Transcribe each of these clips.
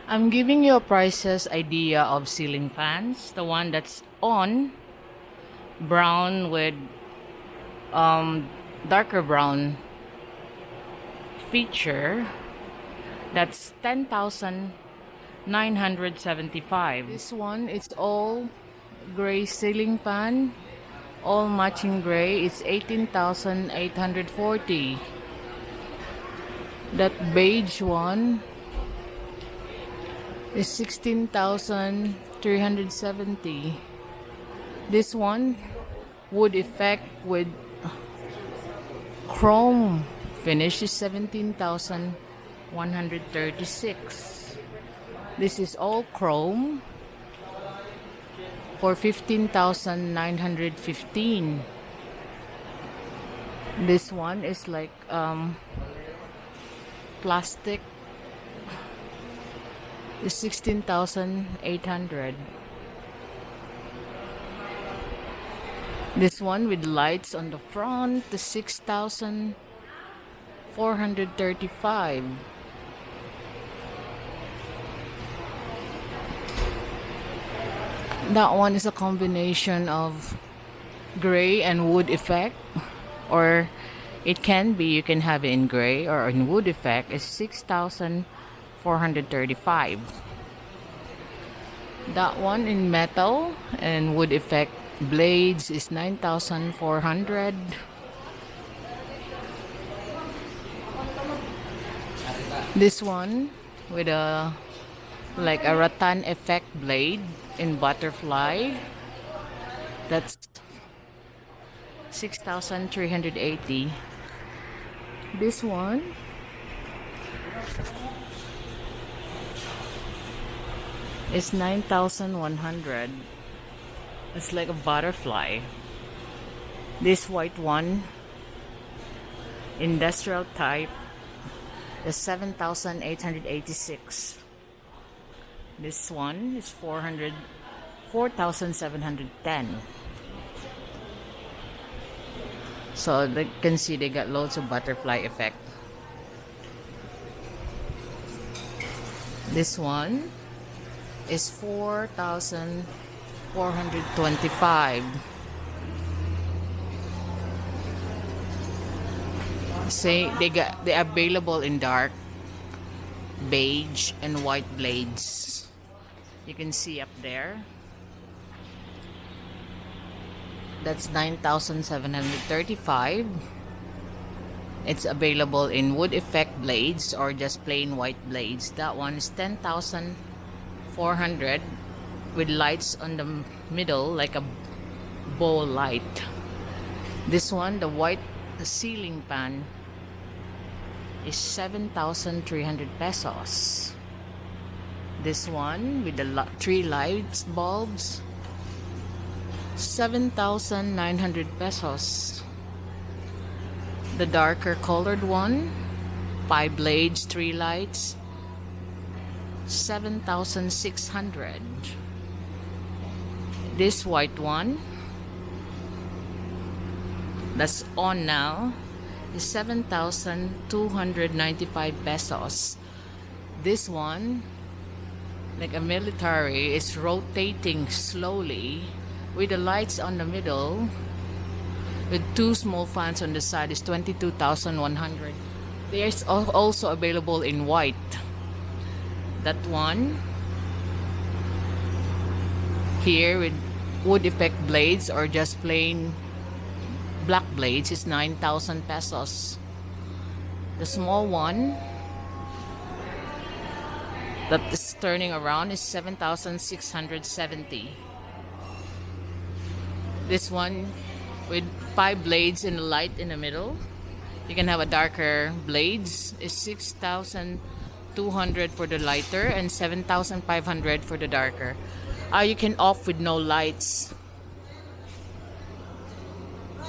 I'm giving you a prices idea of ceiling fans. The one that's on brown with um, darker brown feature. That's 10,975. This one is all gray ceiling fan, all matching gray. It's 18,840. That beige one is 16,370. This one, wood effect with chrome finish, is 17,136. This is all chrome for 15,915. This one is like plastic, is 16,800. This one with lights on the front is 6,435. That one is a combination of gray and wood effect, or it can be, you can have it in gray or in wood effect, is 6,435. That one in metal and wood effect blades is 9,400. This one with a like a rattan effect blade in butterfly, that's 6,380. This one is 9,100. It's like a butterfly. This white one, industrial type, is 7,886. This one is 4,710. So they can see they got loads of butterfly effect. This one is 4,425. Say they available in dark, beige and white blades. You can see up there. That's 9,735. It's available in wood effect blades or just plain white blades. That one is 10,400 with lights on the middle like a bow light. This one, the white ceiling fan, is 7,300 pesos. This one with the 3 lights bulbs, 7,900 pesos. The darker colored one, 5 blades, 3 lights, 7,600. This white one that's on now is 7,295 pesos. This one, like a military, is rotating slowly with the lights on the middle with 2 small fans on the side, is 22,100. They are also available in white. That one here with wood effect blades or just plain black blades is 9,000 pesos. The small one that is turning around is 7,670. This one with 5 blades and a light in the middle, you can have a darker blades, is 6,200 for the lighter and 7,500 for the darker. You can off with no lights.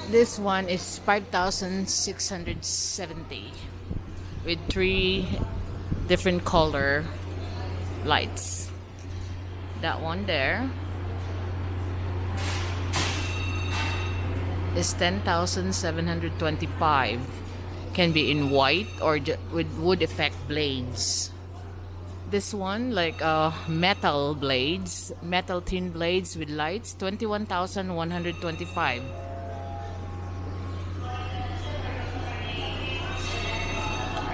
This one is 5,670 with 3 different color lights. That one there is 10,725. Can be in white or with wood effect blades. This one, like metal blades, metal thin blades with lights, 21,125.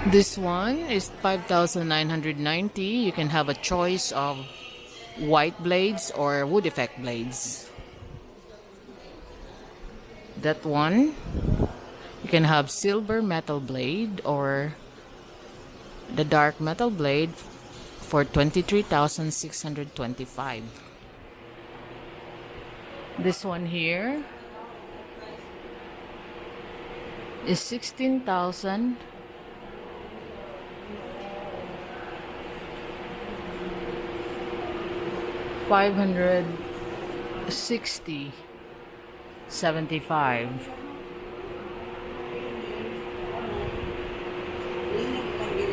This one is 5,990. You can have a choice of white blades or wood effect blades. That one, you can have silver metal blade or the dark metal blade for 23,625. This one here is 16,000. 560 75.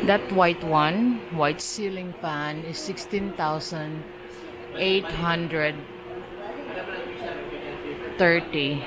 That white one, white ceiling fan, is 16,830.